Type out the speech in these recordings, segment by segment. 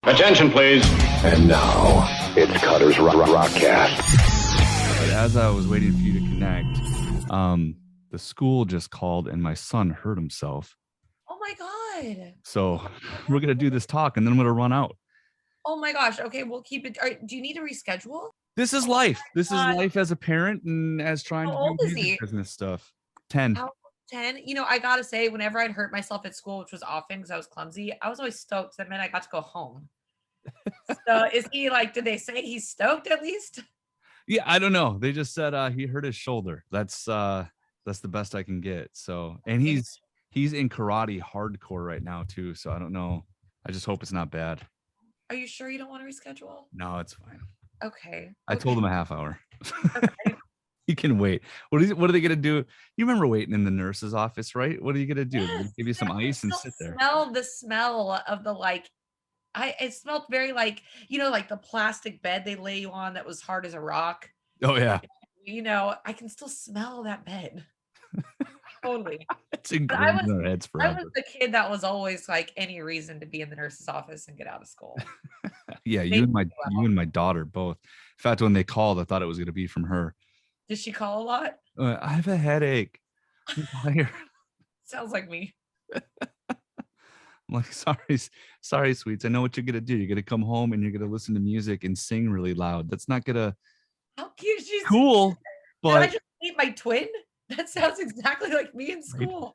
Attention, please. And now, it's Cutter's Rockcast. But as I was waiting for you to connect, the school just called and my son hurt himself. Oh my God. So we're going to do this talk and then I'm going to run out. Oh my gosh. Okay, we'll keep it. Do you need to reschedule? This is life. This is life as a parent and as trying How to old do is he? music business stuff. 10. How 10? You know, I got to say, whenever I'd hurt myself at school, which was often because I was clumsy, I was always stoked. That meant I got to go home. So is he like, did they say he's stoked at least? Yeah, I don't know. They just said he hurt his shoulder. That's the best I can get. So, and he's in karate hardcore right now too. So I don't know. I just hope it's not bad. Are you sure you don't want to reschedule? No, it's fine. Okay. I told him a half hour. Okay. He can wait. What are they gonna do? You remember waiting in the nurse's office, right? What are you gonna do? Yes, Give you some I ice and still sit there. Smell the smell of the it smelled very like, like the plastic bed they lay you on that was hard as a rock. Oh yeah. I can still smell that bed. Totally. It's ingrained in our heads I forever. was the kid that was always like any reason to be in the nurse's office and get out of school. Yeah, you and my daughter both. In fact, when they called, I thought it was gonna be from her. Did she call a lot? I have a headache. I'm tired. Sounds like me. I'm like, sorry, sweets. I know what you're gonna do. You're gonna come home and you're gonna listen to music and sing really loud. That's not gonna How cute she's cool. Did But I just meet my twin? That sounds exactly like me in school.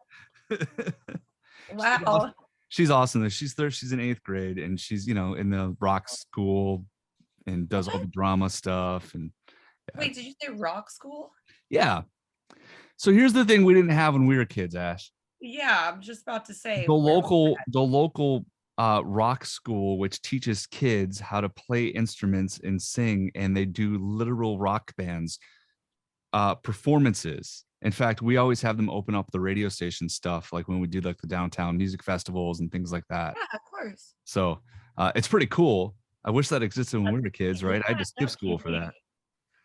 Wow. She's awesome. She's there. She's in 8th grade and she's, in the rock school and does all the drama stuff. And Wait, did you say rock school? yeah. So here's the thing we didn't have when we were kids, Ash. Yeah, I'm just about to say The local rock school, which teaches kids how to play instruments and sing, and they do literal rock bands performances. In fact, we always have them open up the radio station stuff, like when we do like the downtown music festivals and things like that. Yeah, of course. So it's pretty cool. I wish that existed when we were kids, right? I just skipped school for that.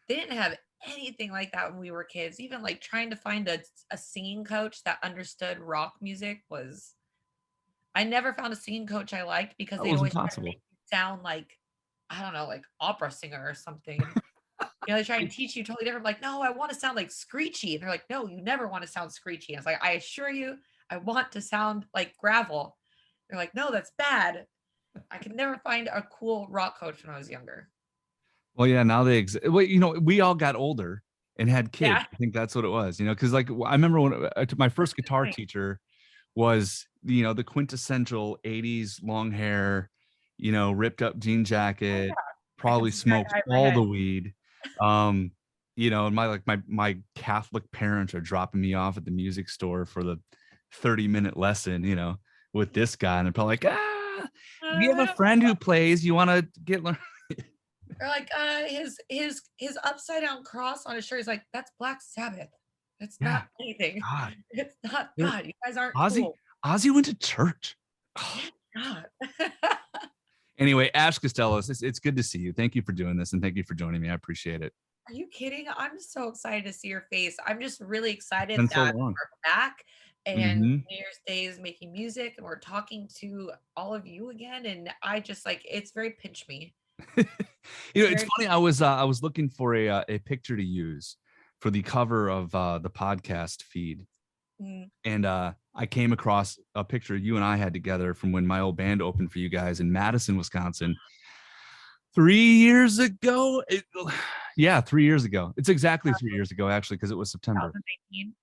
They didn't have anything like that when we were kids. Even like trying to find a singing coach that understood rock music was. I never found a singing coach I liked because they always tried to make you sound like, I don't know, like opera singer or something. They try and teach you totally different. Like, no, I want to sound like Screechy. And they're like, no, you never want to sound Screechy. And it's like, I assure you, I want to sound like gravel. They're like, no, that's bad. I could never find a cool rock coach when I was younger. Well, yeah, now they exist. Well, we all got older and had kids. Yeah. I think that's what it was, because like I remember when my first guitar teacher was, the quintessential 80s long hair, ripped up jean jacket, probably smoked all the weed. And my Catholic parents are dropping me off at the music store for the 30-minute lesson, with this guy. And they're probably like, you have a friend who plays, you want to get learned. Or like his upside down cross on his shirt is like, that's Black Sabbath. It's not anything. God. It's not God. You guys aren't cool. Ozzy went to church. Oh. God. Anyway, Ash Costello, it's good to see you. Thank you for doing this and thank you for joining me. I appreciate it. Are you kidding? I'm so excited to see your face. I'm just really excited Been so that long. we're back and Mhm. New Year's Day is making music and we're talking to all of you again. And I just it's very pinch me. It's funny. I was looking for a picture to use for the cover of the podcast feed, and I came across a picture you and I had together from when my old band opened for you guys in Madison, Wisconsin, 3 years ago. 3 years ago. It's exactly 3 years ago, actually, because it was September. 2019.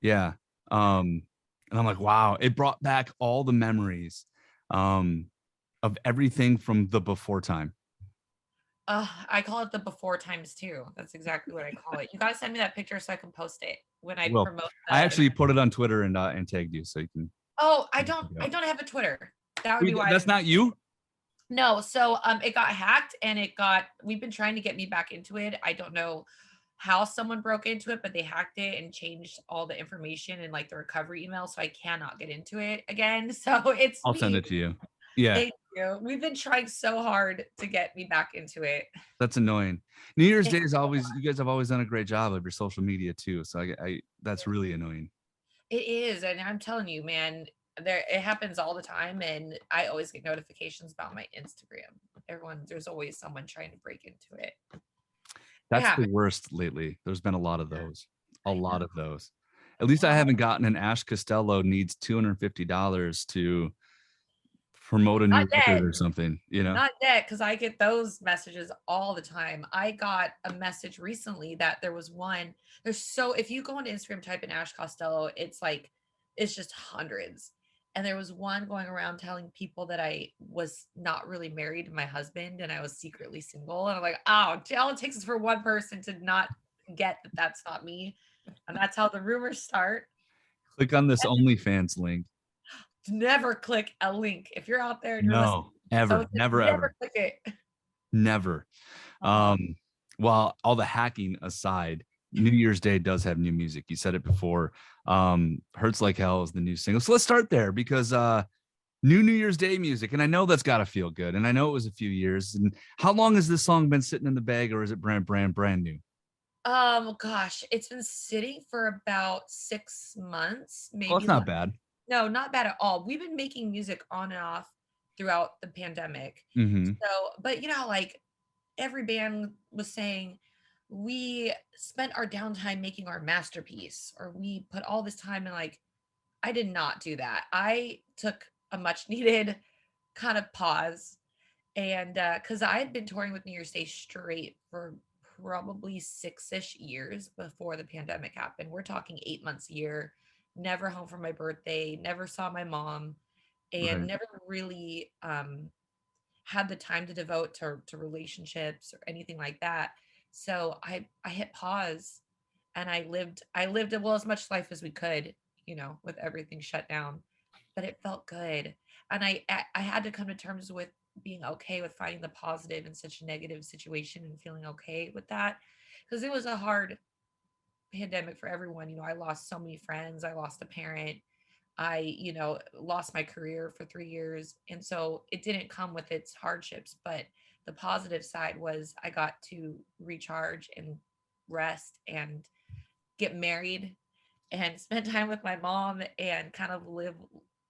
Yeah. And I'm like, wow, it brought back all the memories of everything from the before time. I call it the before times too. That's exactly what I call it. You gotta send me that picture so I can post it when I promote. I actually put it on Twitter and tagged you so you can. Oh, I don't have a Twitter. That would be why. That's not you? No. So it got hacked and we've been trying to get me back into it. I don't know how someone broke into it, but they hacked it and changed all the information and like the recovery email. So I cannot get into it again. So I'll send it to you. Yeah. Thank you. We've been trying so hard to get me back into it. That's annoying. New Year's Day is always, you guys have always done a great job of your social media too. So I that's really annoying. It is. And I'm telling you, man, it happens all the time, and I always get notifications about my Instagram. There's always someone trying to break into it. That's the worst lately. There's been a lot of those. A lot of those. At least I haven't gotten an Ash Costello needs $250 to promote a new record or something, you know? Not yet, because I get those messages all the time. I got a message recently that there was one. If you go on Instagram, type in Ash Costello, it's just hundreds. And there was one going around telling people that I was not really married to my husband and I was secretly single. And I'm like, oh, all it takes is for one person to not get that that's not me. And that's how the rumors start. Click on this OnlyFans link. Never click a link. If you're out there and you're listening, ever, never, ever click it. Never. Well, all the hacking aside, New Year's Day does have new music. You said it before. Hurts Like Hell is the new single. So let's start there because new Year's Day music. And I know that's got to feel good. And I know it was a few years. And how long has this song been sitting in the bag, or is it brand new? Gosh, it's been sitting for about 6 months, maybe. Well, that's not bad. No, not bad at all. We've been making music on and off throughout the pandemic. Mm-hmm. So, but like every band was saying, we spent our downtime making our masterpiece, or we put all this time in. Like, I did not do that. I took a much needed kind of pause. And because I had been touring with New Year's Day straight for probably 6-ish years before the pandemic happened. We're talking 8 months a year, never home for my birthday, never saw my mom, and never really had the time to devote to relationships or anything like that. So I hit pause and I lived well as much life as we could, with everything shut down. But it felt good. And I had to come to terms with being okay with finding the positive in such a negative situation and feeling okay with that, because it was a hard pandemic for everyone. I lost so many friends. I lost a parent. I lost my career for 3 years, and so it didn't come with its hardships. But the positive side was I got to recharge and rest and get married and spend time with my mom and kind of live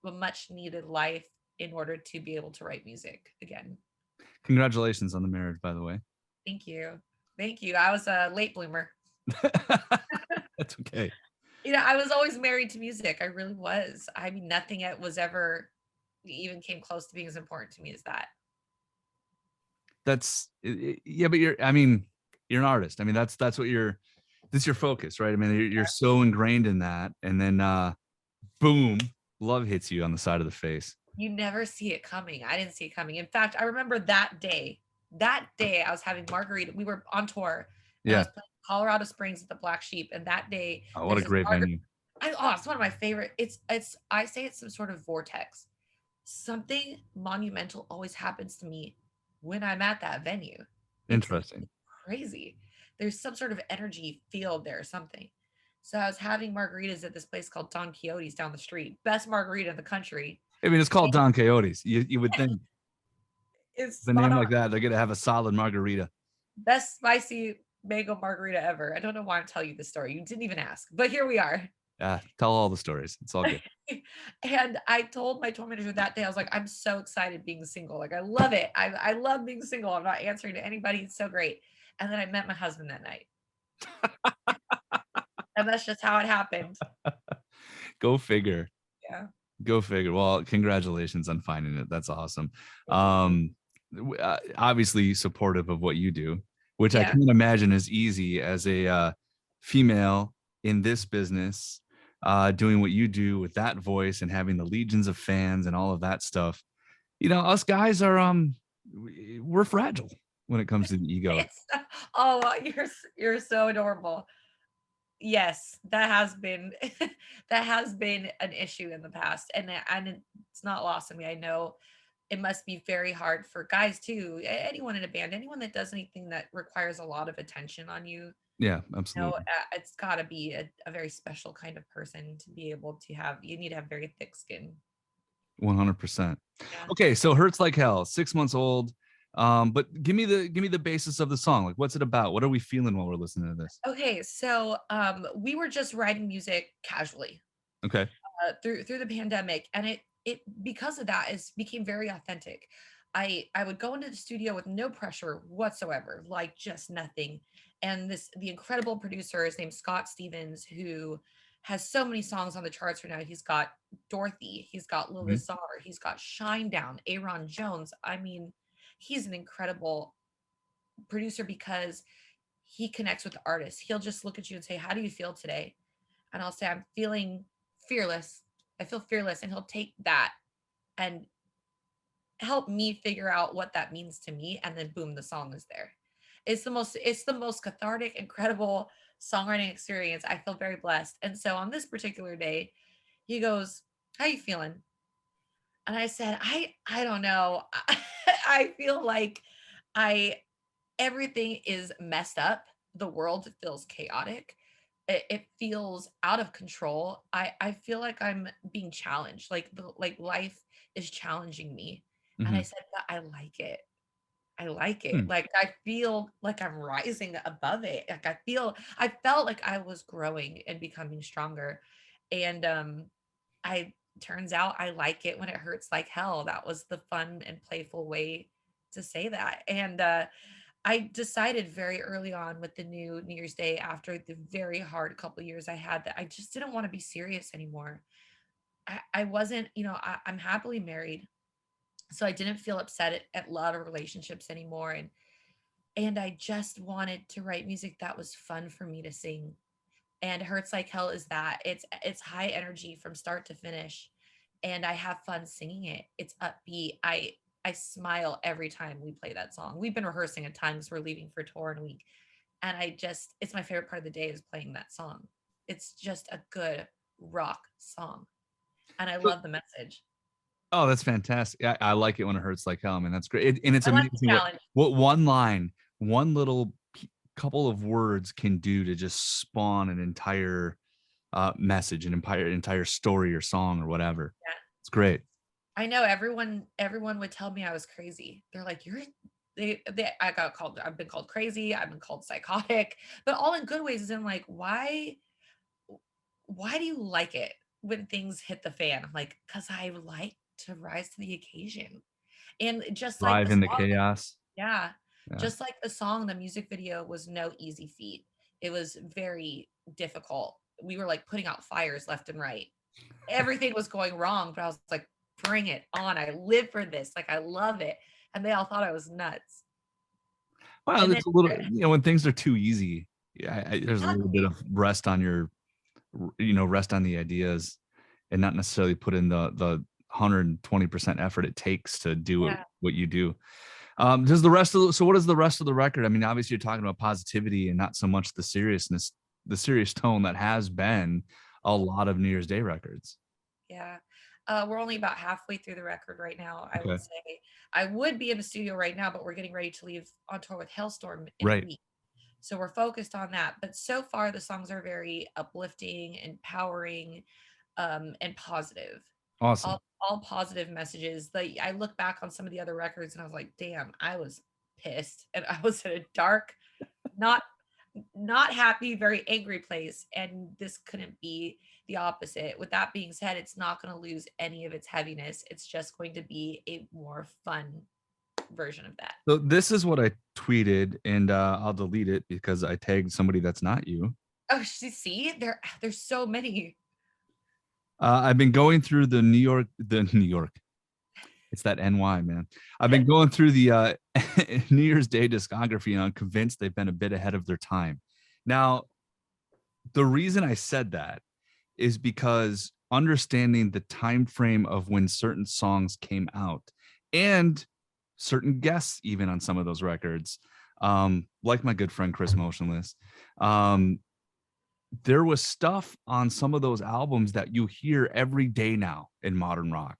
a much needed life in order to be able to write music again. Congratulations on the marriage, by the way. Thank you. I was a late bloomer. That's okay. I was always married to music. I really was. I mean, nothing was ever even came close to being as important to me as that. That's yeah, but you're an artist. I mean, that's what this is your focus, right? I mean, you're so ingrained in that, and then boom, love hits you on the side of the face. You never see it coming. I didn't see it coming. In fact, I remember that day I was having margarita. We were on tour. Yeah. I was playing Colorado Springs at the Black Sheep. And that day, oh, what a great venue. It's one of my favorite. I say it's some sort of vortex. Something monumental always happens to me when I'm at that venue. Interesting. It's crazy. There's some sort of energy field there or something. So I was having margaritas at this place called Don Quixote's down the street. Best margarita in the country. I mean, it's called Don Quixote's. You would think it's the name like that, they're going to have a solid margarita. Best spicy mango margarita ever. I don't know why I'm telling you this story. You didn't even ask, but here we are. Yeah, tell all the stories. It's all good. And I told my tour manager that day, I was like, I'm so excited being single. Like, I love it. I love being single. I'm not answering to anybody. It's so great. And then I met my husband that night. And that's just how it happened. Go figure. Yeah. Go figure. Well, congratulations on finding it. That's awesome. Obviously supportive of what you do, which I can't imagine as easy as a female in this business, doing what you do with that voice and having the legions of fans and all of that stuff. Us guys are we're fragile when it comes to the ego. You're so adorable. Yes, that has been an issue in the past, and it's not lost on me. I know it must be very hard for guys too. Anyone in a band, anyone that does anything that requires a lot of attention on you. Yeah, absolutely. It's got to be a very special kind of person to be able to have. You need to have very thick skin. 100%. Okay, so Hurts Like Hell, 6 months old. But give me the basis of the song. Like, what's it about? What are we feeling while we're listening to this? Okay, so we were just writing music casually. Okay. through the pandemic, and it because of that is became very authentic. I would go into the studio with no pressure whatsoever, like just nothing. And the incredible producer is named Scott Stevens, who has so many songs on the charts right now. He's got Dorothy, he's got Lil Mhm. Czar, he's got Shine Down, Aaron Jones. I mean, he's an incredible producer because he connects with the artist. He'll just look at you and say, "How do you feel today?" And I'll say, "I'm feeling fearless. I feel fearless." And he'll take that and help me figure out what that means to me. And then boom, the song is there. It's the most cathartic, incredible songwriting experience. I feel very blessed. And so on this particular day, he goes, "How you feeling?" And I said, I don't know. I feel like I everything is messed up. The world feels chaotic. It feels out of control. I feel like I'm being challenged. Like life is challenging me. And I Mhm. said, but I like it. I like it. Hmm. Like I feel like I'm rising above it. Like I felt like I was growing and becoming stronger. And I turns out I like it when it hurts like hell. That was the fun and playful way to say that. And I decided very early on with the New Year's Day, after the very hard couple years I had, that I just didn't want to be serious anymore. I wasn't, I'm happily married. So I didn't feel upset at a lot of relationships anymore. And I just wanted to write music that was fun for me to sing. And Hurts Like Hell is that. It's high energy from start to finish. And I have fun singing it. It's upbeat. I smile every time we play that song. We've been rehearsing at times. We're leaving for tour in a week. And it's my favorite part of the day is playing that song. It's just a good rock song. And I So- love the message. Oh, that's fantastic. I like it when it hurts like hell. I mean, that's great. And it's I like the amazing challenge. what one line, one little couple of words can do to just spawn an entire message, an entire story or song or whatever. Yeah. It's great. I know everyone would tell me I was crazy. They're like, "You're I've been called crazy, I've been called psychotic, but all in good ways, is in like, why do you like it when things hit the fan?" I'm like, "Cuz I like to rise to the occasion." And just like the Thrive in the song, chaos. yeah, Yeah. just like the song, the music video was no easy feat. It was very difficult. We were like putting out fires left and right. Everything was going wrong, but I was like, bring it on. I live for this. Like I love it. And they all thought I was nuts. Well, And then it's a little, when things are too easy, yeah, there's a little bit exactly. of rest on the ideas and not necessarily put in the 120% effort it takes to do Yeah. what you do. So what is the rest of the record? I mean, obviously you're talking about positivity and not so much the seriousness, the serious tone that has been a lot of New Year's Day records. Yeah. We're only about halfway through the record right now, I Okay. would say. I would be in the studio right now, but we're getting ready to leave on tour with Hailstorm in a Right. week. So we're focused on that. But so far, the songs are very uplifting, empowering, and positive. Awesome. All positive messages. Like I look back on some of the other records and I was like, damn, I was pissed and I was in a dark, not not happy, very angry place. And this couldn't be the opposite. With that being said, it's not going to lose any of its heaviness. It's just going to be a more fun version of that. So this is what I tweeted, and I'll delete it because I tagged somebody that's not you. Oh, see, there's so many. I've been going through the New York. It's that NY, man. I've been going through the New Year's Day discography, and I'm convinced they've been a bit ahead of their time. Now, the reason I said that is because understanding the time frame of when certain songs came out and certain guests even on some of those records, like my good friend Chris Motionless, um, there was stuff on some of those albums that you hear every day now in modern rock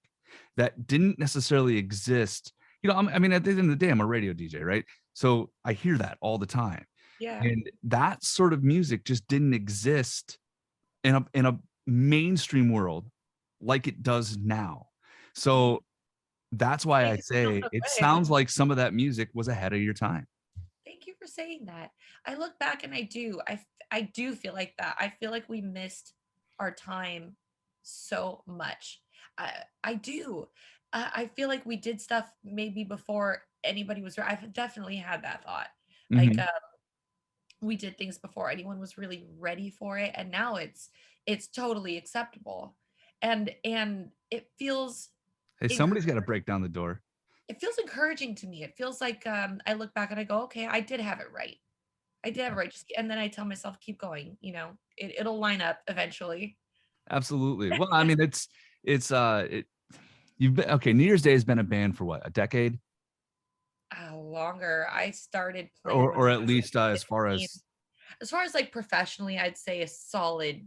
that didn't necessarily exist. I mean, at the end of the day, I'm a radio DJ, right? So I hear that all the time. Yeah. And that sort of music just didn't exist in a mainstream world like it does now. So that's why I Hey, feels say so it good. sounds like some of that music was ahead of your time. Thank you for saying that. I look back and I do feel like that. I feel like we missed our time so much. I do. I feel like we did stuff maybe before anybody was. I've definitely had that thought. Like Mhm. we did things before anyone was really ready for it, and now it's totally acceptable, and it feels Hey, somebody's got to encouraging. break down the door. It feels encouraging to me. It feels like I look back and I go, okay, I did have it right. I did have it right. And then I tell myself, keep going. It'll line up eventually. Absolutely. Well, I mean, you've been okay. New Year's Day has been a band for what, a decade, Longer. I started playing when or I at was least like as far 15. as As far as like professionally, I'd say a solid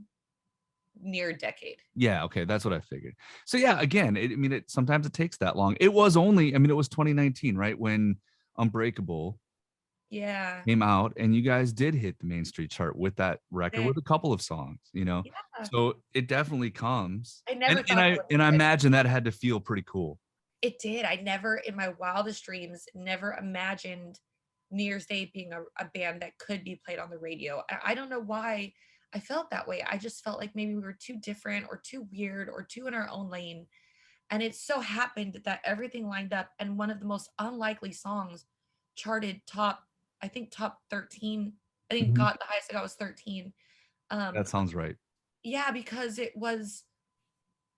near decade. yeah. Okay, that's what I figured. So yeah, again, I mean, sometimes it takes that long. It was only, I mean, it was 2019, right, when Unbreakable Yeah. came out, and you guys did hit the Main Street chart with that record Eh, with a couple of songs. yeah. So it definitely comes, I and never and thought that I would and I happen. imagine that had to feel pretty cool. It did. I never, in my wildest dreams, never imagined New Year's Day being a band that could be played on the radio. I don't know why I felt that way. I just felt like maybe we were too different or too weird or too in our own lane. And it so happened that everything lined up, and one of the most unlikely songs charted top, I think top 13. I think Mhm. got the highest I got was 13. That Um, sounds right. yeah, because it was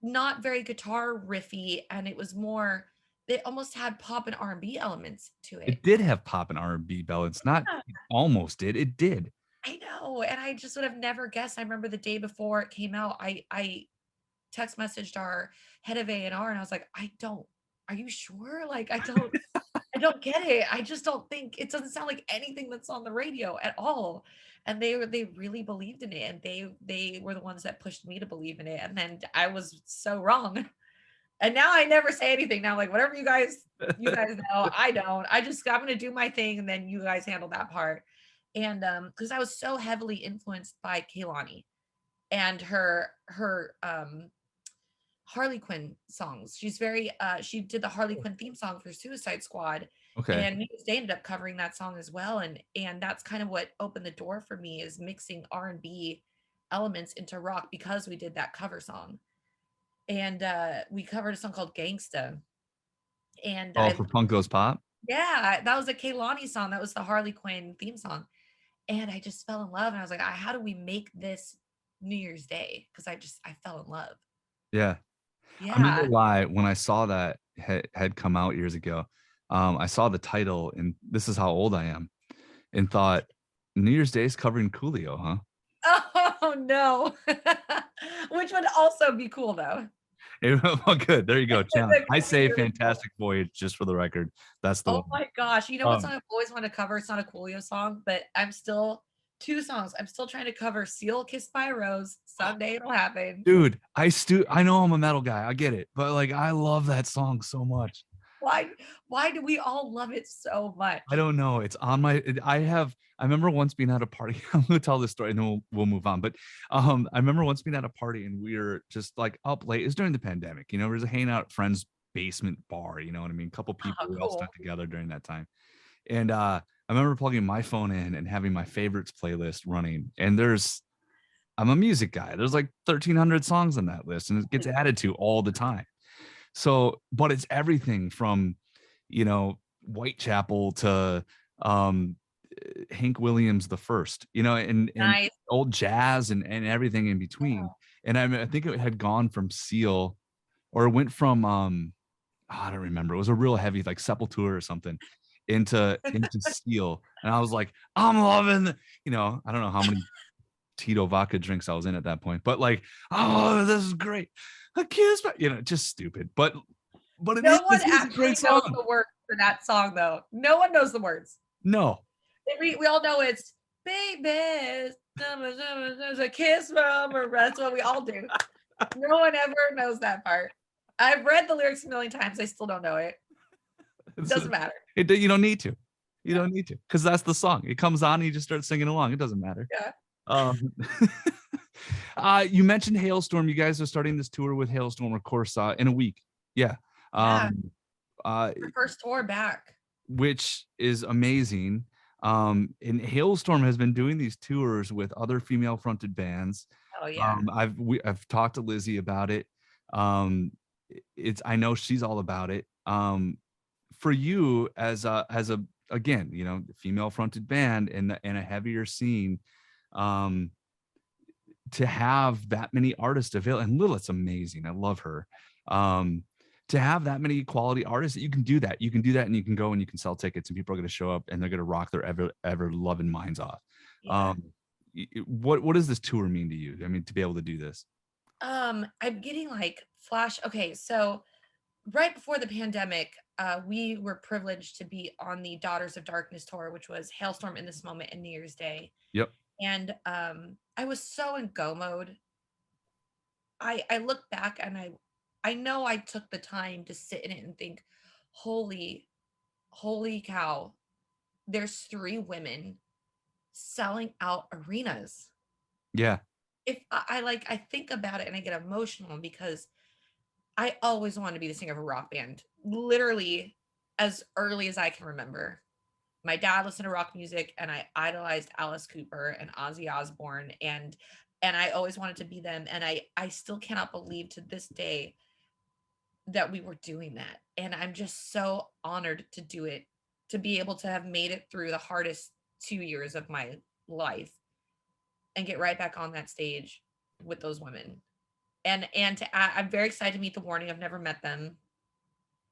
not very guitar riffy, and it was more, it almost had pop and R&B elements to it. It did have pop and R&B ballads. Not Yeah. it almost did. It did. I know, and I just would have never guessed. I remember the day before it came out, I text messaged our head of A&R, and I was like, "I don't Are you sure? Like, I don't get it. I just don't think it doesn't sound like anything that's on the radio at all." And they really believed in it, and they were the ones that pushed me to believe in it, and then I was so wrong. And now I never say anything. Now, like, whatever you guys know, I don't. I'm gonna do my thing, and then you guys handle that part. And because I was so heavily influenced by Kaylani and her Harley Quinn songs. She did the Harley Quinn theme song for Suicide Squad, Okay. and New Year's Day ended up covering that song as well. And that's kind of what opened the door for me, is mixing R&B elements into rock, because we did that cover song. And we covered a song called Gangsta. And Oh, I for Punk Goes Pop. Yeah, that was a Kehlani song. That was the Harley Quinn theme song. And I just fell in love, and I was like, how do we make this New Year's Day? Because I fell in love. Yeah. I'm not Yeah. gonna lie. When I saw that had come out years ago, I saw the title, and this is how old I am, and thought New Year's Day is covering Coolio, huh? Oh no. Which would also be cool though. Well, good. There you go, challenge. That I could be say really cool. Fantastic Voyage just for the record. That's the Oh one. my gosh. You know what Um, song I've always wanted to cover? It's not a Coolio song, but I'm still two songs. I'm still trying to cover Seal Kissed by a Rose. Someday it'll happen. dude, I know I'm a metal guy. I get it, but like I love that song so much. Why why do we all love it so I much? don't know. It's on my. I remember once being at a party. I'm gonna tell this story, and then we'll move on. But I remember once being at a party, and we were just like up late. It was during the pandemic. We were just hanging out at friends' basement bar. You know what I mean? A couple people. Oh, We all stuck cool. together during that time. And I remember plugging my phone in and having my favorites playlist running. And I'm a music guy. There's like 1,300 songs on that list, and it gets added to all the time. So, but it's everything from, Whitechapel to um, Hank Williams the first, and Nice. old jazz and everything in between. And I think it had gone from Seal, or it went from I don't remember. It was a real heavy, like Sepultura or something, into Seal. And I was like, I'm loving I don't know how many Tito vodka drinks I was in at that point, but like, oh, this is great. A kiss, just stupid. But No one it is a great actually knows song. the words for that song though. No one knows the words. No, We all know it's baby, there's a kiss from her. That's what we all do. No one ever knows that part. I've read the lyrics a million times. I still don't know it. It doesn't matter. you don't need to. You Yeah. don't need to, because that's the song. It comes on and you just start singing along. It doesn't matter. Yeah. Um, you mentioned Hailstorm. You guys are starting this tour with Hailstorm, of course, in a week. Yeah. Yeah. Um, uh, Our first tour back. which is amazing. And Hailstorm has been doing these tours with other female fronted bands. Oh yeah. I've talked to Lizzie about it. Um, I know she's all about it. For you as a again, female fronted band and a heavier scene, um, to have that many artists available, and Lilith's amazing. I love her. Um, to have that many quality artists that you can do that. You can do that and you can go and you can sell tickets and people are going to show up and they're going to rock their ever loving minds off. Yeah. What does this tour mean to you? I mean, to be able to do this. I'm getting like flash. Okay, so right before the pandemic, we were privileged to be on the Daughters of Darkness tour, which was Hailstorm in This Moment and New Year's Day. Yep. And I was so in go mode. I look back and I know I took the time to sit in it and think, holy, holy cow, there's 3 women selling out arenas. Yeah. If I think about it and I get emotional because I always wanted to be the singer of a rock band, literally as early as I can remember. My dad listened to rock music and I idolized Alice Cooper and Ozzy Osbourne and I always wanted to be them and I still cannot believe to this day that we were doing that. And I'm just so honored to do it, to be able to have made it through the hardest 2 years of my life and get right back on that stage with those women. I'm very excited to meet The Warning. I've never met them.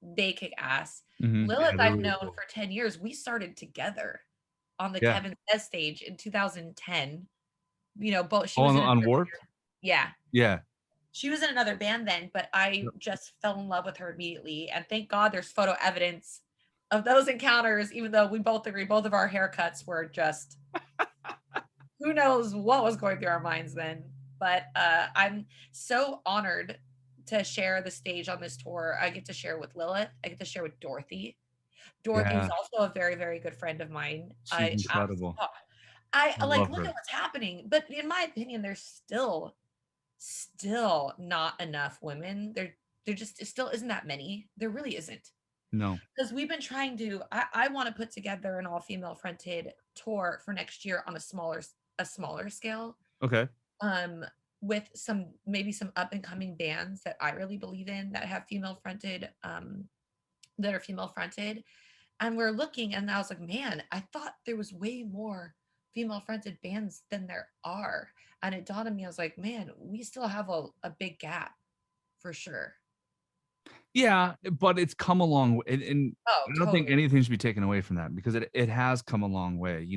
They kick ass. Mm-hmm. Yeah, Lilith, they're I've really known cool. for 10 years. We started together on the Yeah. Kevin Says stage in 2010. Both she Oh, was in on another, Warped. yeah. Yeah. She was in another band then, but I Yep. just fell in love with her immediately. And thank God there's photo evidence of those encounters, even though we both agree both of our haircuts were just who knows what was going through our minds then. But I'm so honored to share the stage on this tour. I get to share with Lilith. I get to share with Dorothy. Dorothy, who's Yeah. also a very, very good friend of mine. She's incredible. I I like love look her. at what's happening, but in my opinion, there's still not enough women. There just it still isn't that many. There really isn't. No. Because we've been trying to I want to put together an all female fronted tour for next year on a smaller scale. Okay. Um with maybe some up and coming bands that I really believe in that have female fronted that are female fronted. And we're looking and I was like, man, I thought there was way more female fronted bands than there are. And it dawned on me, I was like, man, we still have a big gap for sure. Yeah, but it's come a long way, and Oh, I don't think totally. anything should be taken away from that because it has come a long way.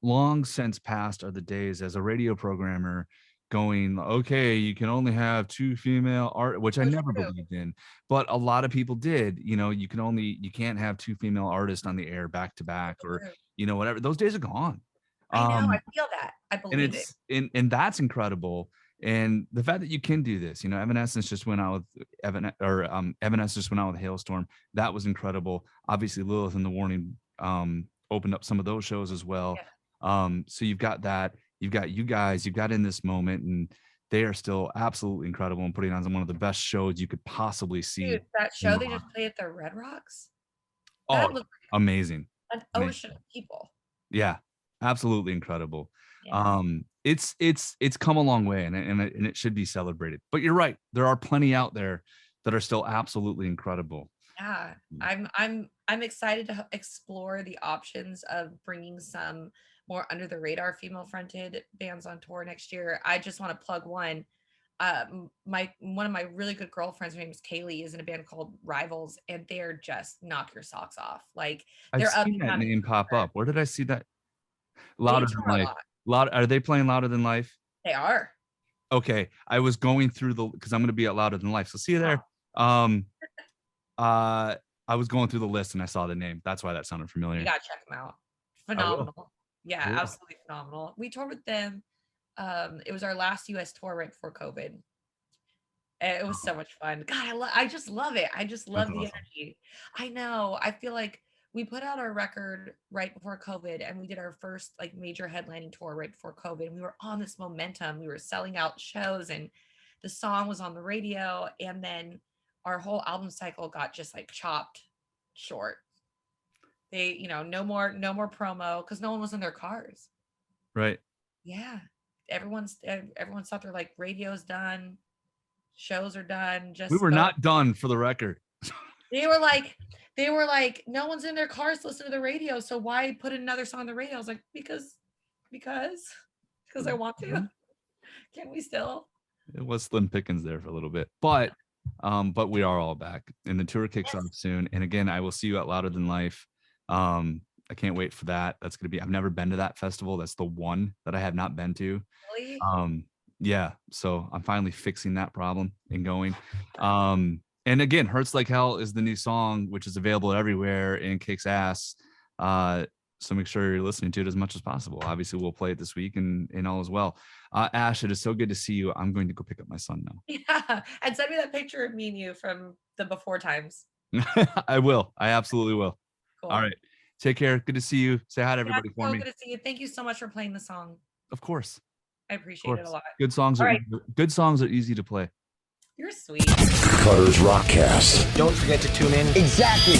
Long since past are the days as a radio programmer going, okay, you can only have 2 female art, which I So never true. believed in, but a lot of people did. You can't have 2 female artists on the air back to back, or True. whatever. Those days are gone. I know. I Um, feel that. I and believe it. it's and that's incredible. And the fact that you can do this, Evanescence just went out with Evanescence just went out with Hailstorm. That was incredible. Obviously, Lilith and The Warning opened up some of those shows as well. Yeah. So you've got that, you've got you guys, you've got In This Moment, and they are still absolutely incredible and putting on one of the best shows you could possibly see. Dude, that show they just played at the Red Rocks, Oh, that looked amazing. like an Amazing. ocean of people. Yeah, absolutely incredible. Yeah. It's come a long way, and it should be celebrated. But you're right, there are plenty out there that are still absolutely incredible. Yeah. I'm excited to explore the options of bringing some more under the radar female fronted bands on tour next year. I just want to plug one. My one of my really good girlfriends, her name is Kaylee, is in a band called Rivals, and they're just knock your socks off. Like I've they're up seen and that coming. name pop up. Where did I see that? They Louder Than tour a Life. lot. Are they playing Louder Than Life? They are. Okay, I was going through because I'm going to be at Louder Than Life. So see you there. I was going through the list and I saw the name. That's why that sounded familiar. You gotta check them out. I will. Phenomenal. Yeah, absolutely phenomenal. We toured with them. It was our last US tour right before COVID. It was so much fun. God, I just love it. I just love That's the awesome. energy. I know. I feel like we put out our record right before COVID and we did our first like major headlining tour right before COVID. We were on this momentum. We were selling out shows and the song was on the radio. And then our whole album cycle got just like chopped short. They, no more promo because no one was in their cars. Right. Yeah. everyone's thought they're like radio's done, shows are done. Just we were not done, for the record. They were like, no one's in their cars to listen to the radio, so why put another song on the radio? I was like, because I want to. Can we still? It was slim pickings there for a little bit, but we are all back, and the tour kicks off soon. And again, I will see you at Louder Than Life. I can't wait for that. That's gonna be. I've never been to that festival. That's the one that I have not been to. Really? Yeah. So I'm finally fixing that problem and going. And again, Hurts Like Hell is the new song, which is available everywhere and kicks ass. So make sure you're listening to it as much as possible. Obviously, we'll play it this week and all as well. Ash, it is so good to see you. I'm going to go pick up my son now. Yeah. And send me that picture of me and you from the before times. I will. I absolutely will. Cool. All right. Take care. Good to see you. Say hi to everybody for me. Good to see you. Thank you so much for playing the song. Of course. I appreciate it a lot. Good songs are easy to play. You're sweet. Cutter's Rockcast. Don't forget to tune in. Exactly.